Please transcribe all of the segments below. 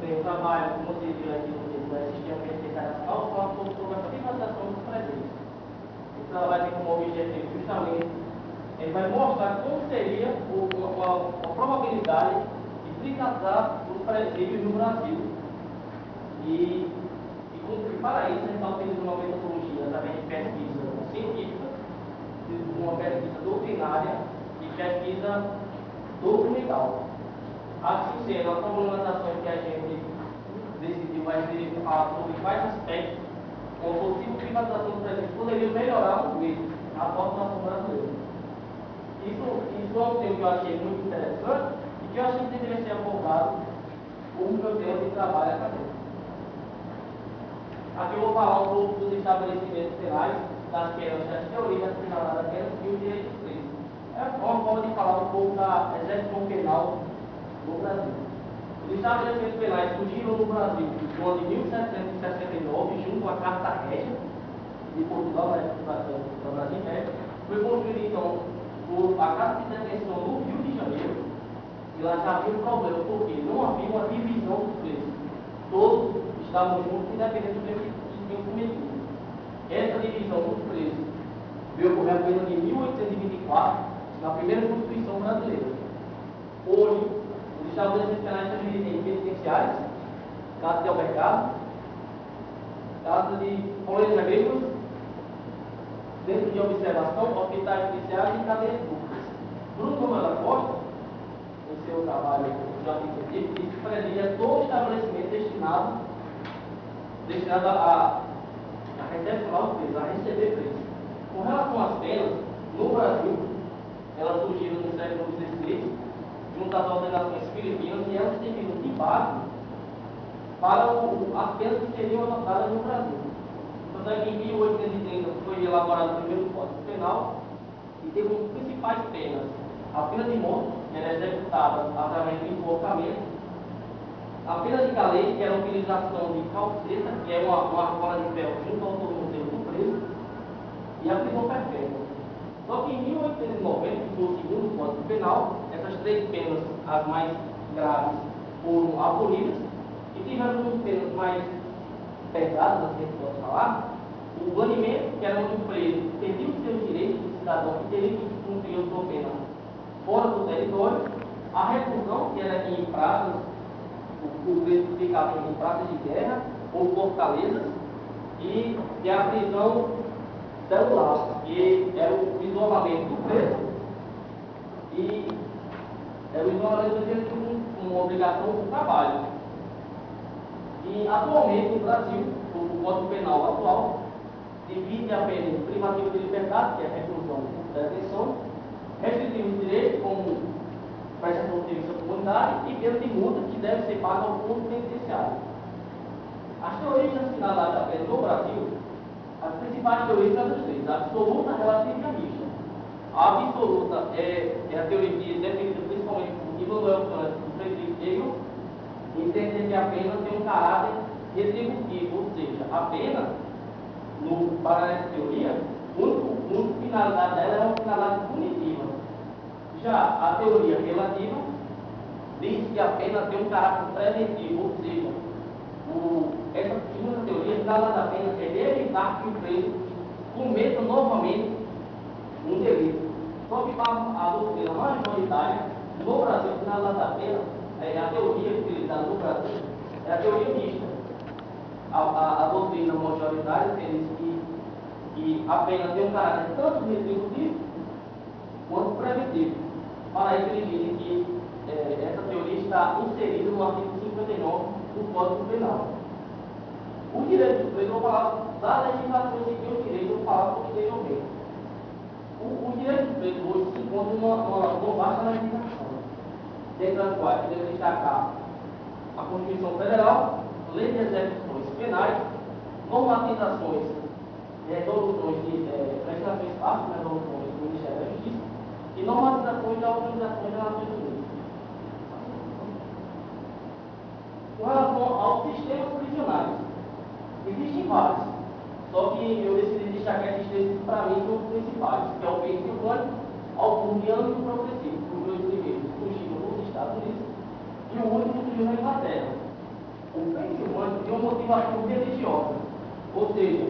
tem o trabalho, como você viu aqui no sistema penitenciário, fala um pouco sobre a privatização dos presídios. Esse trabalho vai ter como objetivo justamente, ele vai mostrar como seria a probabilidade de privatizar os presídios no Brasil. E para isso, a gente está utilizando uma metodologia através de pesquisa científica, uma pesquisa doutrinária e pesquisa documental. Assim sendo, as formulações que a gente decidiu vai ser falar sobre quais aspectos uma possível privatização do presídio poderia melhorar o governo, a população brasileira. Isso é um tema que eu achei muito interessante e que eu achei que deveria ser abordado como meu tema de trabalho acadêmico. Aqui eu vou falar um pouco dos estabelecimentos penais, das penas, das teorias das penas e o direito preso. É uma forma de falar um pouco da execução penal no Brasil. Os estabelecimentos penais surgiram no Brasil no ano de 1769, junto à Carta Régia de Portugal, na época do Brasil Império. Foi construída então por a Casa de Detenção no Rio de Janeiro. E lá já havia um problema, porque não havia uma divisão dos presos. Todos estavam juntos, independente do crime que tinham cometido. Essa divisão dos presos veio ocorrer apenas em 1824, na primeira Constituição brasileira. Hoje, os estabelecimentos penais são divididos em penitenciários, casa de albergado, casa de colônias agrícolas, centro de observação, hospitais policiais e cadeias públicas. Bruno Gomes da Costa, no seu trabalho de artigo científico, diz que presídio é todo estabelecimento destinado a recepcionar os presos, a receber presos. Com relação às penas, no Brasil, elas surgiram no século XVI, junto às ordenações filipinas, e elas serviram de base para as penas que seriam adotadas no Brasil. Tanto é que em 1830 foi elaborado o primeiro Código Penal e teve como principais penas a pena de morte, que era executada através do enforcamento, a pena de caleio, que era a utilização de calceta, que é uma argola de ferro junto ao tornozelo do preso, e a prisão perpétua. Só que em 1890, que foi o segundo Código Penal, essas três penas, as mais graves, foram abolidas e tiveram como penas mais pesadas, assim a gente pode falar, o banimento, que era onde o preso perdia os seus direitos de cidadão e teria que cumprir a sua pena fora do território, a reclusão, que era em praças, o preso ficava em praças de guerra ou fortalezas, e a prisão celular, que era o isolamento do preso, e era o isolamento do preso com uma obrigação do trabalho. E atualmente no Brasil, o Código Penal atual divide a pena em privativa de liberdade, que é a reclusão por detenção, restritiva de direito, como prestação de serviço à comunidade, e pena de multa, que deve ser paga ao fundo penitenciário. As teorias assinaladas da pena no Brasil, as principais teorias são as três: a absoluta, a relativa e a mista. A absoluta é a teoria definida principalmente por Immanuel Kant e Friedrich Hegel, entender que a pena tem um caráter retributivo, ou seja, a pena, para essa teoria, a única finalidade dela é uma finalidade punitiva. Já a teoria relativa diz que a pena tem um caráter preventivo, ou seja, essa segunda teoria, a finalidade da pena é de evitar que o preso cometa novamente um delito. Só que para a doutrina majoritária, no Brasil, a finalidade da pena, a teoria utilizada no Brasil, é a teoria mista. A doutrina majoritária diz que a pena tem um caráter tanto retributivo quanto preventivo. Para isso, eles dizem que essa teoria está inserida no artigo 59 do Código Penal. O direito do preso, eu vou falar da legislação que tem o direito, eu vou falar posteriormente. O direito do preso hoje se encontra numa vasta legislação, dentre as quais podemos destacar a Constituição Federal, Lei de Execuções Penais, normatizações, resoluções de legislações partes, resoluções do Ministério da Justiça e normatizações da Organização das Nações Unidas. Com relação aos sistemas prisionais, existem vários, só que eu decidi destacar esses três que para mim são os principais, que é o pensilvânico, auburniano e o progressivo. Os dois primeiros surgiram nos Estados Unidos e o último surgiu na Inglaterra. O Pensilvânia tem uma motivação religiosa, ou seja,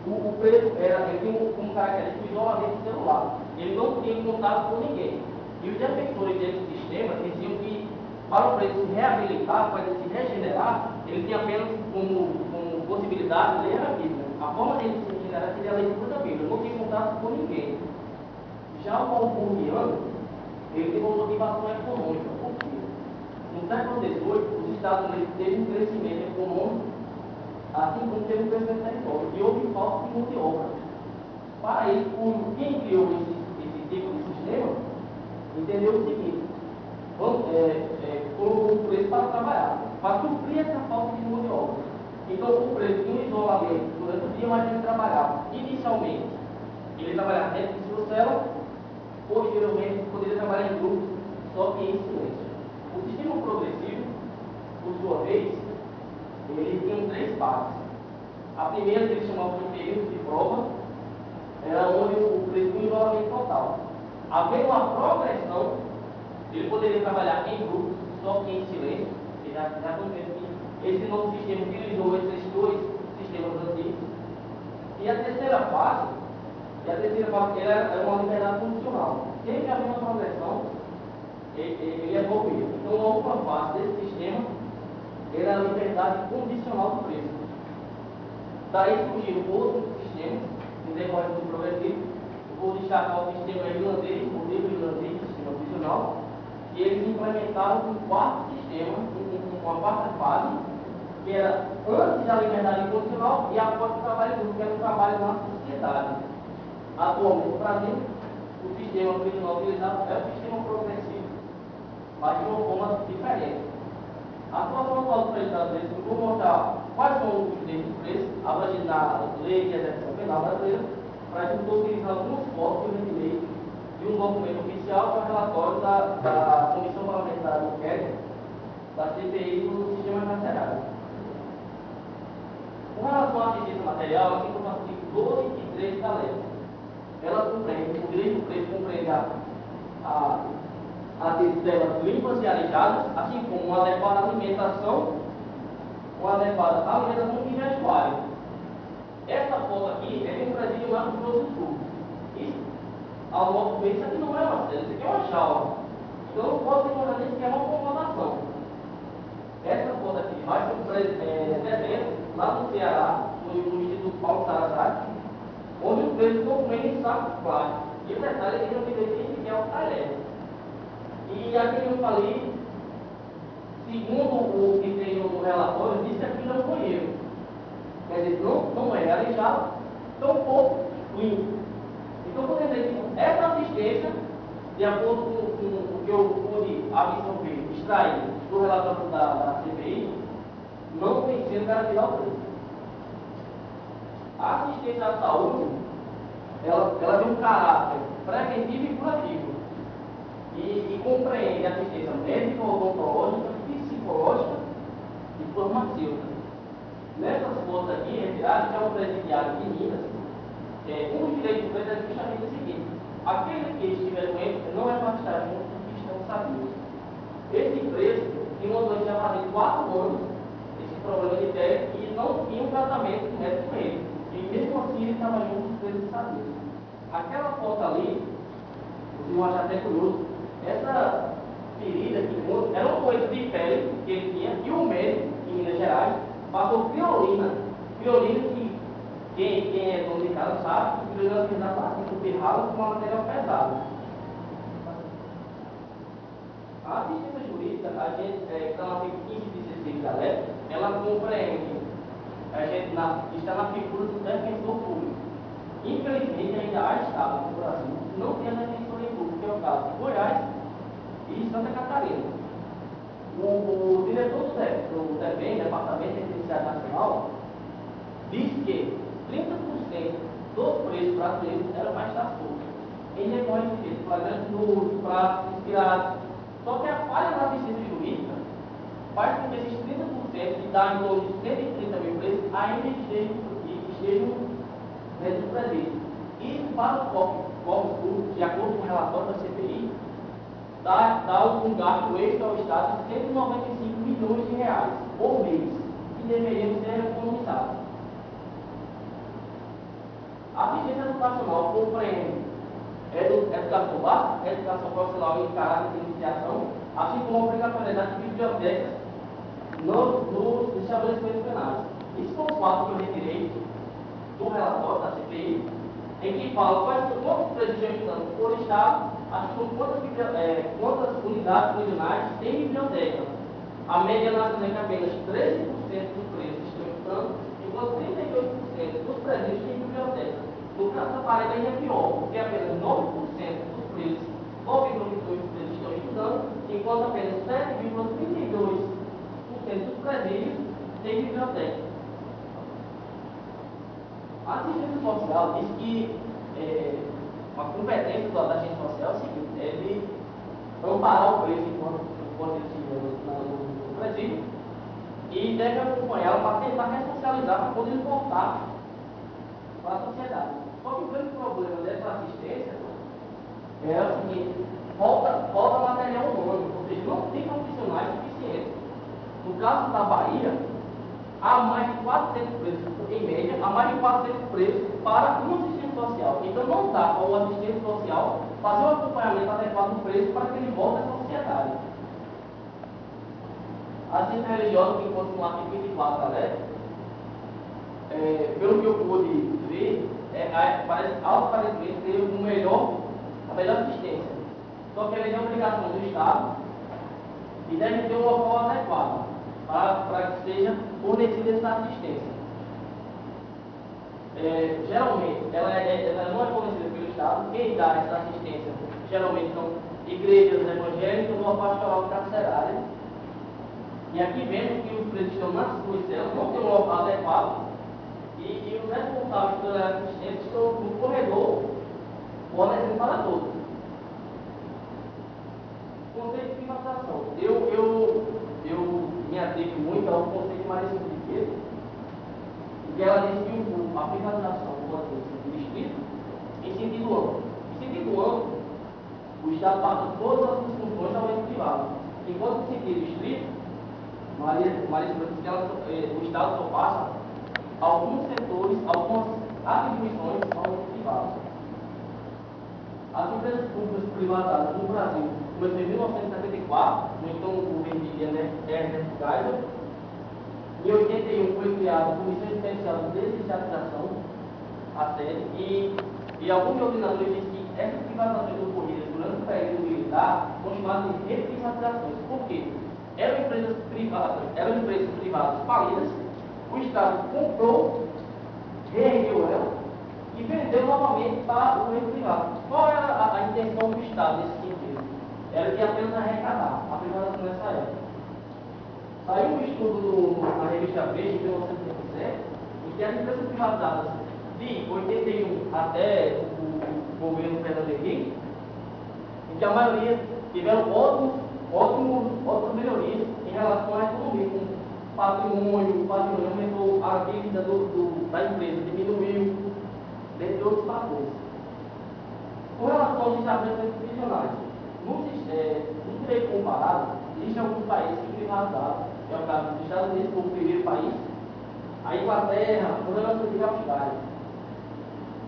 o preso ele tem um característico de isolamento celular. Ele não tinha contato com ninguém. E os defensores desse sistema diziam que para o preso se reabilitar, para ele se regenerar, ele tinha apenas como possibilidade ler a Bíblia. A forma dele se regenerar seria a leitura da Bíblia, não tinha contato com ninguém. Já o Alburniano, ele tem uma motivação econômica. Por quê? No século XVIII, os Estados Unidos teve um crescimento econômico, assim como teve um crescimento território, e houve falta de mão de obra. Para isso, quem criou esse tipo de sistema, entendeu o seguinte: colocou o preço para trabalhar, para suprir essa falta de mão de obra. Então, o preço tinha um isolamento durante o dia, mas ele trabalhava. Inicialmente, ele trabalhava dentro de sua cela, posteriormente, poderia trabalhar em grupos, só que em silêncio. O sistema progressivo, por sua vez, ele tinha 3 partes. A primeira, que eles chamavam de período de prova, era onde o preço tinha um isolamento total. Havendo uma progressão, ele poderia trabalhar em grupos, só que em silêncio. E já acontece que esse novo sistema utilizou esses 2 sistemas antigos. E a terceira fase era uma liberdade funcional. Sempre havia uma progressão, ele evoluía. Então, a última fase desse sistema era a liberdade condicional do preço. Daí surgiram outros sistemas, em decorrência do progressivo. Vou destacar o sistema irlandês, o modelo irlandês, o sistema funcional, e eles implementaram um 4º sistema, uma 4ª fase, que era antes da liberdade condicional e após o trabalho duro, que era o trabalho na sociedade. Atualmente, no Brasil, o sistema prisional utilizado é o sistema progressivo, mas de uma forma diferente. A situação atual dos presos brasileiros, eu vou mostrar quais são os direitos do preso, abrangidos na lei de execução penal brasileira, para a gente utilizar algumas fotos que eu retirei de um documento oficial que é o relatório da Comissão Parlamentar de Inquérito da CPI do sistema carcerário. Com relação à assistência material, ela tem como artigo 12 e 13 da lei. Ela compreende, o direito do preso compreende a ter celas limpas e arejadas, assim como uma adequada alimentação e vestuário. Essa foto aqui é de um presídio lá no Rio Grande do Sul. Isso, ao nosso ver, isso aqui não é uma cela, isso aqui é uma jaula. Então não pode ser considerado isso que é uma acomodação. Essa foto aqui vai ser dezembro, lá no Ceará, no Instituto Paulo Sarasate, onde os presos estão comendo em sacos plásticos. E o detalhe é que não tem que é o talher. E aqui eu falei, segundo o que tem no relatório, disse que aqui não é um banheiro. Quer dizer, não é arejado, tão pouco limpo. Então, por exemplo, essa assistência, de acordo com o que eu pude absorver, extrair do relatório da CPI, não tem sido garantida ao preso. A assistência à saúde, ela tem um caráter preventivo e curativo. E compreende assistência médica, odontológica, psicológica e farmacêutica. Nessas fotos aqui, retiradas, que é um presidiário de Minas, um dos direitos do preso é justamente o seguinte: aquele que estiver doente não é para estar junto com que estão sabios. Esse preso tinha uma doença já fazia 4 anos, esse problema de pele, e não tinha um tratamento médico com ele. E mesmo assim ele estava junto com os presos sabios. Aquela foto ali, vocês vão achar até curioso, essa ferida que era uma coisa de pele que ele tinha, e o médico, em Minas Gerais, passou piolina. Piolina que quem é dono de casa sabe que piolina é utilizada assim, no pirralo com uma material pesado. A assistência jurídica, a gente, que está no artigo 15 e 16 da lei, ela compreende, está na figura do defensor público. Infelizmente, ainda há estados no Brasil que não tem a defensoria pública, que é o caso de Goiás e Santa Catarina. O diretor do DEPEN, Departamento de Penitenciária Nacional, diz que 30% dos presos brasileiros eram magistrados públicos, em decorrência de flagrantes nulos, prazos, inspirados. Só que a falha na assistência jurídica faz com que esses 30%, que dá em torno de 130 mil presos, ainda estejam dentro do presídio. Isso, para o corpo público, de acordo com o relatório da CPI, dá um gasto extra ao Estado de 195 milhões de reais. por mês que deveriam ser economizados. A assistência educacional compreende educação básica, educação profissional em caráter de iniciação, assim como a obrigatoriedade de bibliotecas nos estabelecimentos penais. Isso foi o fato que eu retirei do relatório da CPI, em que fala quantos presos estão estudando por estado, assim como quantas unidades prisionais têm biblioteca. A média nacional é que apenas 13% dos presos estão estudando, enquanto 38% dos presídios têm biblioteca. No caso da Paraíba ainda é pior, porque apenas 9% dos presos, 9,22% dos presos estão estudando, enquanto apenas 7,32% dos presídios têm biblioteca. A assistência social diz que a competência da assistência social é o seguinte: ele amparar o preso enquanto ele estiver no presídio e deve acompanhá-lo para tentar ressocializar, para poder voltar para a sociedade. Só que o grande problema dessa assistência é o seguinte: falta material humano, ou seja, não tem profissionais suficientes. No caso da Bahia, há mais de 400 presos, em média, há mais de 400 presos para um assistente social. Então não dá para o assistente social fazer um acompanhamento adequado do preso para que ele volte à sociedade. A assistência religiosa, que encontra no artigo 24 da lei, pelo que eu pude ver, parece aparentemente ter a melhor assistência. Só que ele é obrigação do Estado e deve ter um local adequado para que seja fornecida essa assistência. Geralmente, ela não é fornecida pelo Estado. Quem dá essa assistência geralmente são igrejas evangélicas ou a pastoral carcerária. E aqui vemos que os presos estão nas suas celas, não tem um local adequado, e os responsáveis pela assistência estão no corredor, fornecendo para todos. Conceito de privatização. Eu me atrigo muito ao conceito de Maria Simpliqueira, que ela diz que a privatização pode ser em sentido estrito e em sentido amplo. Em sentido amplo, o Estado passa todas as funções ao ente privado. Enquanto em sentido estrito, Maria Simpliqueira diz que o Estado só passa alguns setores, algumas atribuições ao ente privado. As empresas públicas privatizadas no Brasil começou em 1974, no então governo de Ernesto Geisel. Em 81 foi criada a Comissão Especial de Desestatização, a sede, e alguns doutrinadores dizem que essas privatizações ocorridas durante o período militar são chamadas de reprivatizações. Por quê? Eram empresas privadas falidas, o Estado comprou, reergueu ela e vendeu novamente para o ente privado. Qual era a intenção do Estado nesse sentido? Era de apenas arrecadar a privatização nessa época. Saiu um estudo na revista Veja, em 1987, em que as empresas privatizadas de 81 até o governo Fernando Henrique, em que a maioria tiveram ótimas melhorias em relação à economia, como patrimônio aumentou, a dívida da empresa diminuiu, dentre outros fatores. Com relação aos estabelecimentos prisionais, no direito comparado, existem alguns países que privatizaram, que é o caso dos Estados Unidos, como o primeiro país, a Inglaterra, a França e a Austrália.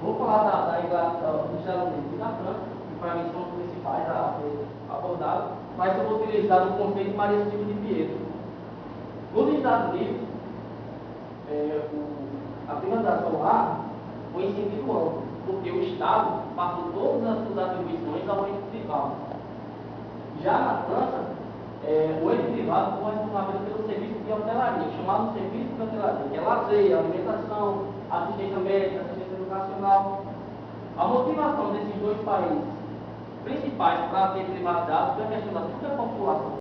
Vou falar da Inglaterra, dos Estados Unidos e da França, que para mim são os principais a ser abordados, mas eu vou utilizar o conceito de Maria Silva de Pietro. Nos Estados Unidos, a privatização lá foi em sentido amplo, porque o Estado passou todas as suas atribuições ao ente privado. Já na França, o ente privado foi responsável pelo serviço de hotelaria, chamado serviço de hotelaria, que é lazer, alimentação, assistência médica, assistência educacional. A motivação desses dois países principais para ter privatizado foi a questão da